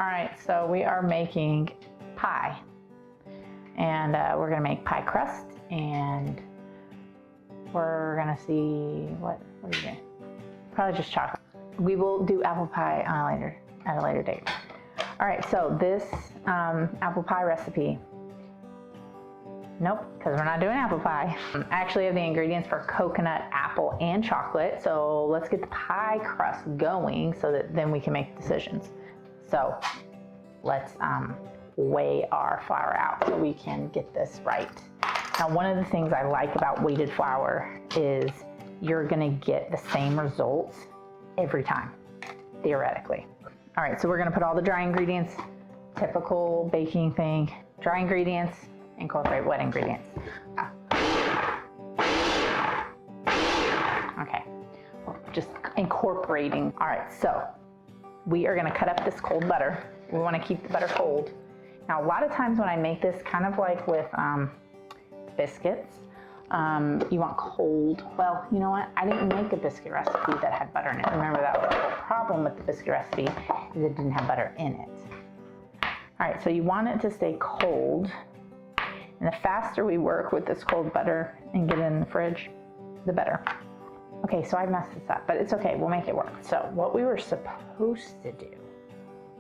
All right, so we are making pie. And we're gonna make pie crust, and we're gonna see, what are you doing? Probably just chocolate. We will do apple pie at a later date. All right, so this apple pie recipe, nope, because we're not doing apple pie. I actually have the ingredients for coconut, apple, and chocolate. So let's get the pie crust going so that then we can make decisions. So let's weigh our flour out so we can get this right. Now, one of the things I like about weighted flour is you're gonna get the same results every time, theoretically. All right, so we're gonna put all the dry ingredients, typical baking thing, dry ingredients, incorporate wet ingredients. Okay, just incorporating. All right, so we are gonna cut up this cold butter. We wanna keep the butter cold. Now, a lot of times when I make this, kind of like with biscuits, you want cold. Well, you know what? I didn't make a biscuit recipe that had butter in it. Remember, that was the whole problem with the biscuit recipe, is it didn't have butter in it. All right, so you want it to stay cold. And the faster we work with this cold butter and get it in the fridge, the better. Okay, so I messed this up, but it's okay, we'll make it work. So what we were supposed to do,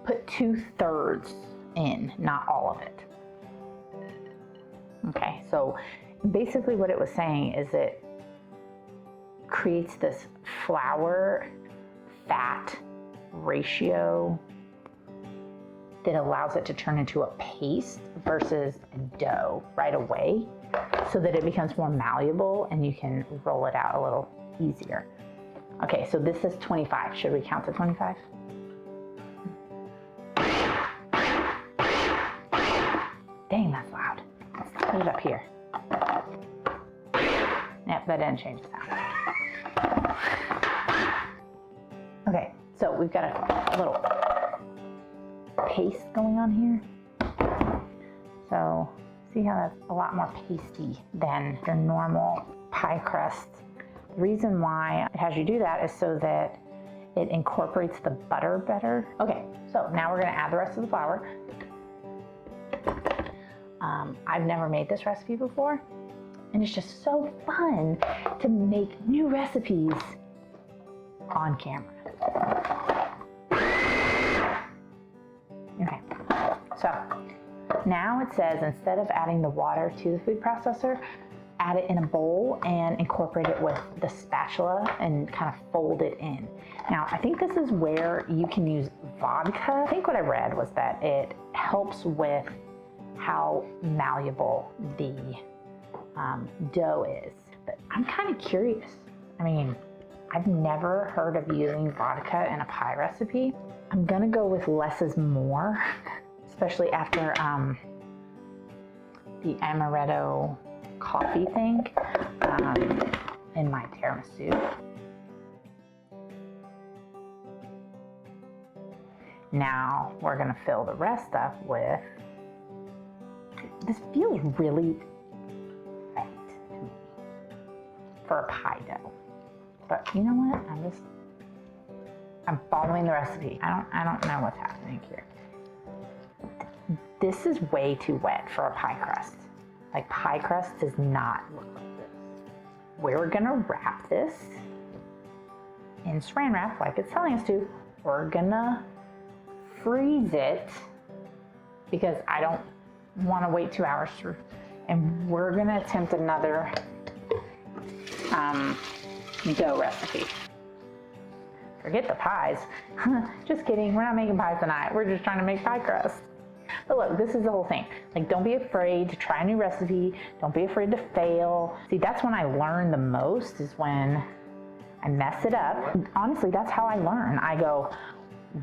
put 2/3 in, not all of it. Okay, so basically what it was saying is it creates this flour fat ratio that allows it to turn into a paste versus a dough right away, so that it becomes more malleable and you can roll it out a little easier. Okay, so this is 25. Should we count to 25? Dang, that's loud. Let's put it up here. Yep, that didn't change the sound. Okay, so we've got a little paste going on here. So see how that's a lot more pasty than your normal pie crust. The reason why it has you do that is so that it incorporates the butter better. Okay, so now we're gonna add the rest of the flour. I've never made this recipe before, and it's just so fun to make new recipes on camera. Okay, so now it says instead of adding the water to the food processor, add it in a bowl and incorporate it with the spatula and kind of fold it in. Now, I think this is where you can use vodka. I think what I read was that it helps with how malleable the dough is. But I'm kind of curious. I mean, I've never heard of using vodka in a pie recipe. I'm gonna go with less is more, especially after the amaretto coffee thing in my tiramisu. Now we're gonna fill the rest up with, this feels really right to me for a pie dough. But you know what? I'm following the recipe. I don't know what's happening here. This is way too wet for a pie crust. Like, pie crust does not look like this. We're gonna wrap this in saran wrap like it's telling us to. We're gonna freeze it because I don't want to wait 2 hours through. And we're gonna attempt another dough recipe. Forget the pies. Just kidding, we're not making pies tonight. We're just trying to make pie crust. But look, this is the whole thing. Like, don't be afraid to try a new recipe. Don't be afraid to fail. See, that's when I learn the most, is when I mess it up. Honestly, that's how I learn. I go,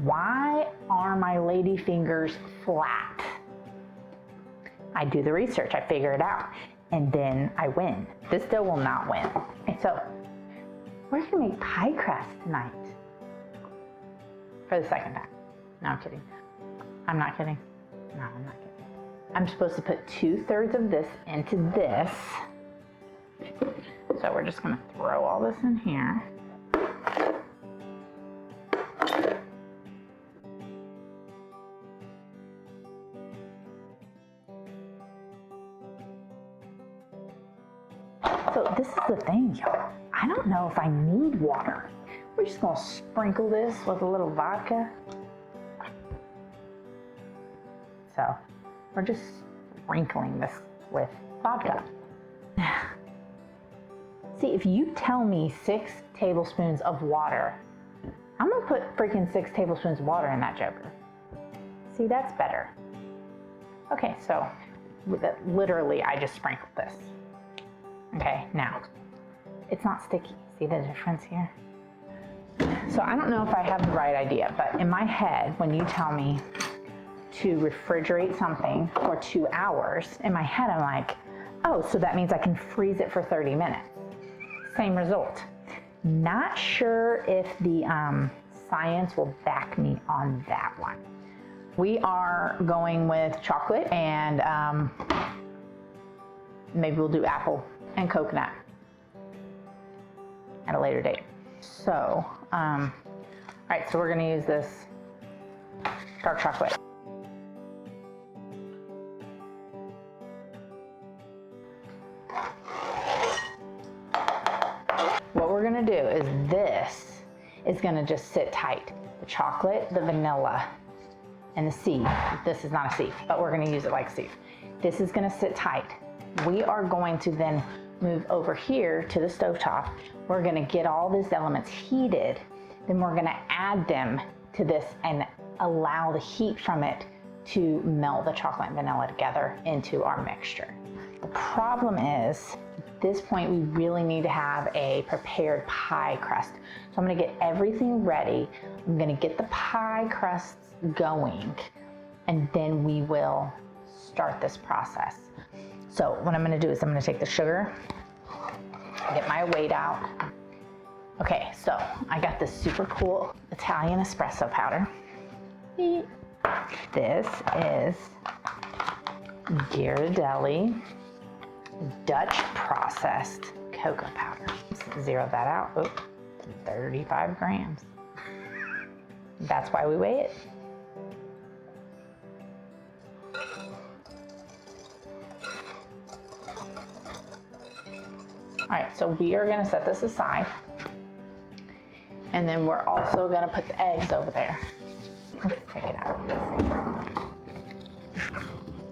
why are my lady fingers flat? I do the research, I figure it out, and then I win. This dough will not win. And so, we're gonna make pie crust tonight. For the second time. No, I'm kidding. I'm not kidding. No, I'm not kidding. I'm supposed to put 2/3 of this into this. So we're just gonna throw all this in here. So this is the thing, y'all. I don't know if I need water. We're just gonna sprinkle this with a little vodka. So we're just sprinkling this with vodka. See, if you tell me 6 tablespoons of water, I'm gonna put freaking 6 tablespoons of water in that joker. See, that's better. Okay, so literally I just sprinkled this. Okay, now, it's not sticky. See the difference here? So I don't know if I have the right idea, but in my head, when you tell me to refrigerate something for 2 hours, in my head I'm like, oh, so that means I can freeze it for 30 minutes. Same result. Not sure if the science will back me on that one. We are going with chocolate and maybe we'll do apple and coconut at a later date. So, all right, so we're gonna use this dark chocolate. What we're gonna do is this is gonna just sit tight. The chocolate, the vanilla, and the sieve. This is not a sieve, but we're gonna use it like a sieve. This is gonna sit tight. We are going to then move over here to the stovetop. We're gonna get all these elements heated. Then we're gonna add them to this and allow the heat from it to melt the chocolate and vanilla together into our mixture. The problem is, at this point, we really need to have a prepared pie crust. So I'm gonna get everything ready. I'm gonna get the pie crusts going, and then we will start this process. So what I'm gonna do is I'm gonna take the sugar, get my weight out. Okay, so I got this super cool Italian espresso powder. This is Ghirardelli Dutch processed cocoa powder. Let's zero that out. Oh, 35 grams. That's why we weigh it. All right, so we are gonna set this aside. And then we're also gonna put the eggs over there. Let's take it out.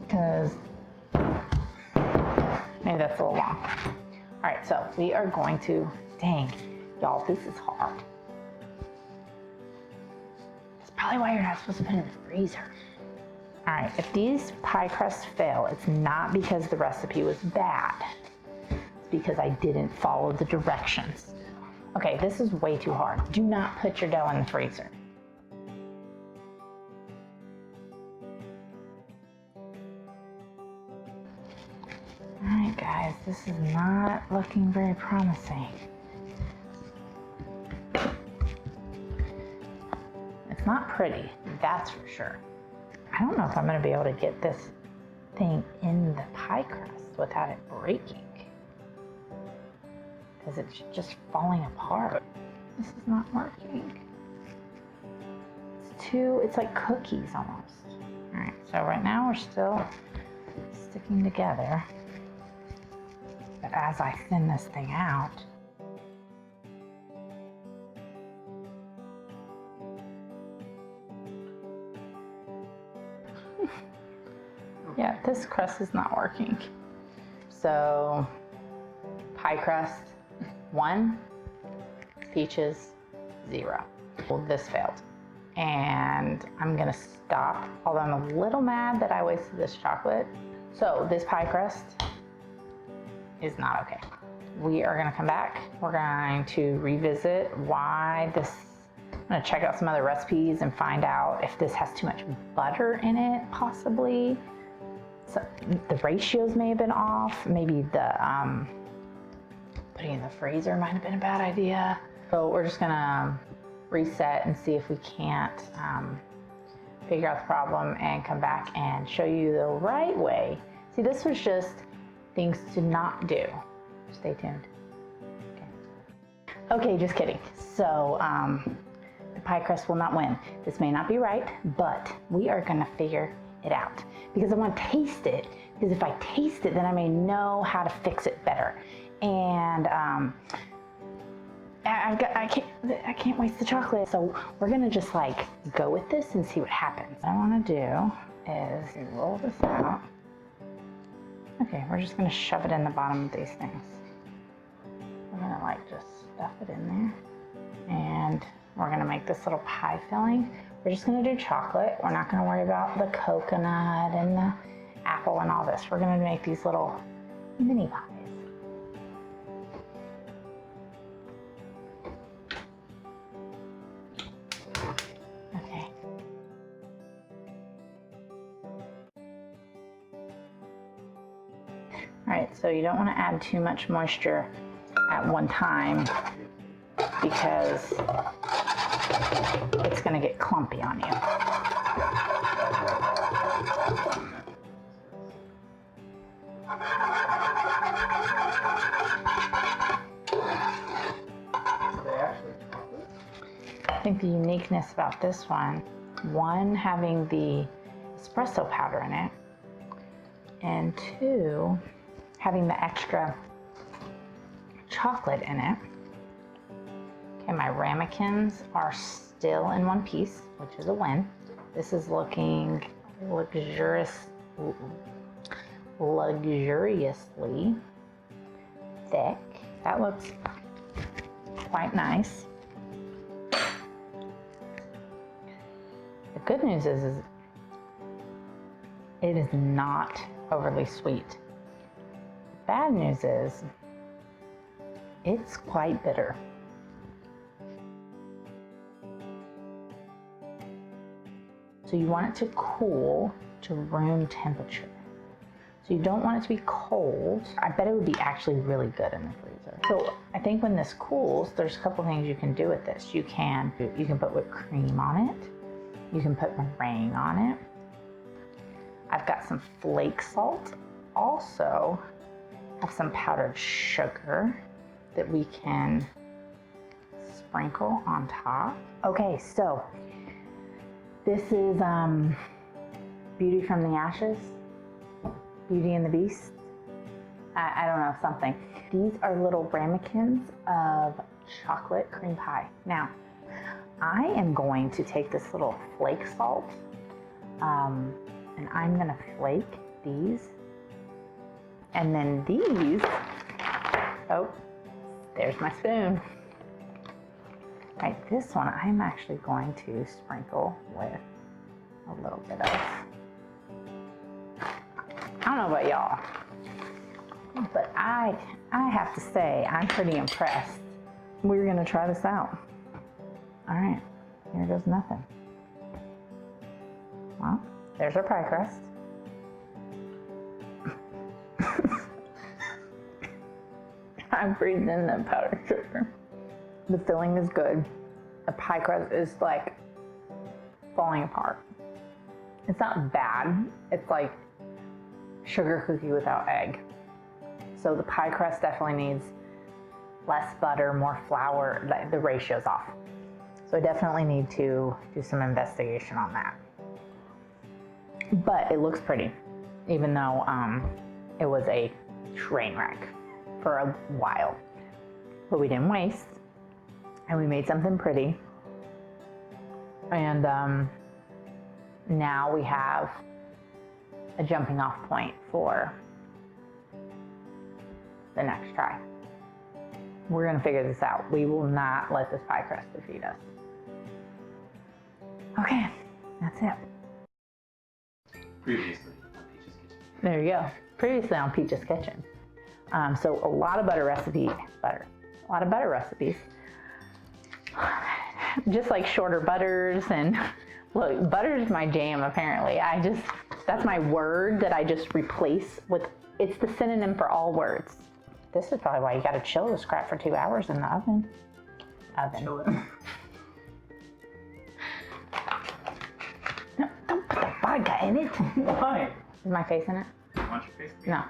Because maybe that's a little long. All right, so we are going to, dang, y'all, this is hard. That's probably why you're not supposed to put it in the freezer. All right, if these pie crusts fail, it's not because the recipe was bad. It's because I didn't follow the directions. Okay, this is way too hard. Do not put your dough in the freezer. All right, guys, this is not looking very promising. It's not pretty, that's for sure. I don't know if I'm gonna be able to get this thing in the pie crust without it breaking. Because it's just falling apart. This is not working. It's like cookies almost. All right, so right now we're still sticking together. But as I thin this thing out, yeah, this crust is not working. So, pie crust, 1, peaches, 0. Well, this failed. And I'm gonna stop, although I'm a little mad that I wasted this chocolate. So this pie crust is not okay. We are gonna come back. We're going to revisit why this, I'm gonna check out some other recipes and find out if this has too much butter in it, possibly. So the ratios may have been off. Maybe the putting it in the freezer might have been a bad idea. So we're just gonna reset and see if we can't figure out the problem and come back and show you the right way. See, this was just things to not do. Stay tuned. Okay, just kidding. So the pie crust will not win. This may not be right, but we are gonna figure it out because I want to taste it, because if I taste it, then I may know how to fix it better. And I can't waste the chocolate. So we're gonna just like go with this and see what happens. What I wanna do is roll this out. Okay, we're just gonna shove it in the bottom of these things. We're gonna like just stuff it in there. And we're gonna make this little pie filling. We're just gonna do chocolate. We're not gonna worry about the coconut and the apple and all this. We're gonna make these little mini pies. Okay. All right, so you don't want to add too much moisture at one time because it's going to get clumpy on you. I think the uniqueness about this one having the espresso powder in it, and two, having the extra chocolate in it. Okay, my ramekins are still in one piece, which is a win. This is looking luxuriously thick. That looks quite nice. The good news is it is not overly sweet. The bad news is it's quite bitter. So you want it to cool to room temperature. So you don't want it to be cold. I bet it would be actually really good in the freezer. So I think when this cools, there's a couple things you can do with this. You can put whipped cream on it. You can put meringue on it. I've got some flake salt. Also have some powdered sugar that we can sprinkle on top. Okay, so this is Beauty from the Ashes, Beauty and the Beast. I don't know, something. These are little ramekins of chocolate cream pie. Now, I am going to take this little flake salt and I'm gonna flake these. And then these, oh, there's my spoon. Right, this one I'm actually going to sprinkle with a little bit of, I don't know about y'all, but I have to say I'm pretty impressed. We're gonna try this out. All right, here goes nothing. Well, there's our pie crust. I'm breathing in the powdered sugar. The filling is good. The pie crust is like falling apart. It's not bad. It's like sugar cookie without egg. So the pie crust definitely needs less butter, more flour. The ratio's off. So I definitely need to do some investigation on that. But it looks pretty, even though it was a train wreck for a while. But we didn't waste, and we made something pretty. And now we have a jumping off point for the next try. We're gonna figure this out. We will not let this pie crust defeat us. Okay, that's it. Previously on Peach's Kitchen. There you go. Previously on Peach's Kitchen. So a lot of butter recipes. Just like shorter butters, and look, butter's my jam apparently. That's my word that I just replace with, it's the synonym for all words. This is probably why you gotta chill this crap for 2 hours in the oven. Chill it. No, don't put the vodka in it. Why? Is my face in it? Do you want your face to be No. in it?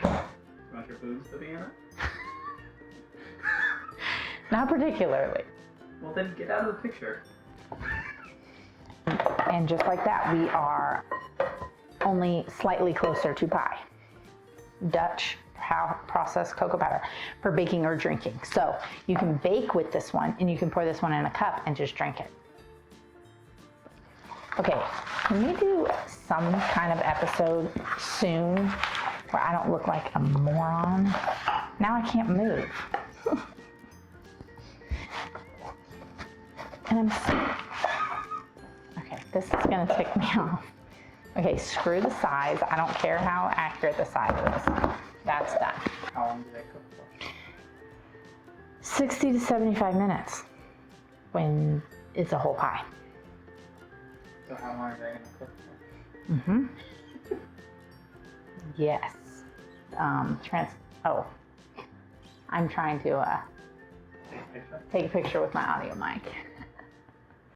Do you want your boobs to be in it? Not particularly. Well then get out of the picture. And just like that, we are only slightly closer to pie. Dutch processed cocoa powder for baking or drinking. So you can bake with this one and you can pour this one in a cup and just drink it. Okay, can we do some kind of episode soon where I don't look like a moron? Now I can't move. And okay, this is gonna tick me off. Okay, screw the size. I don't care how accurate the size is. That's done. How long do they cook for? 60 to 75 minutes when it's a whole pie. So how long are they going to cook for? Mm-hmm. Yes. I'm trying to Take a picture? take a picture with my audio mic.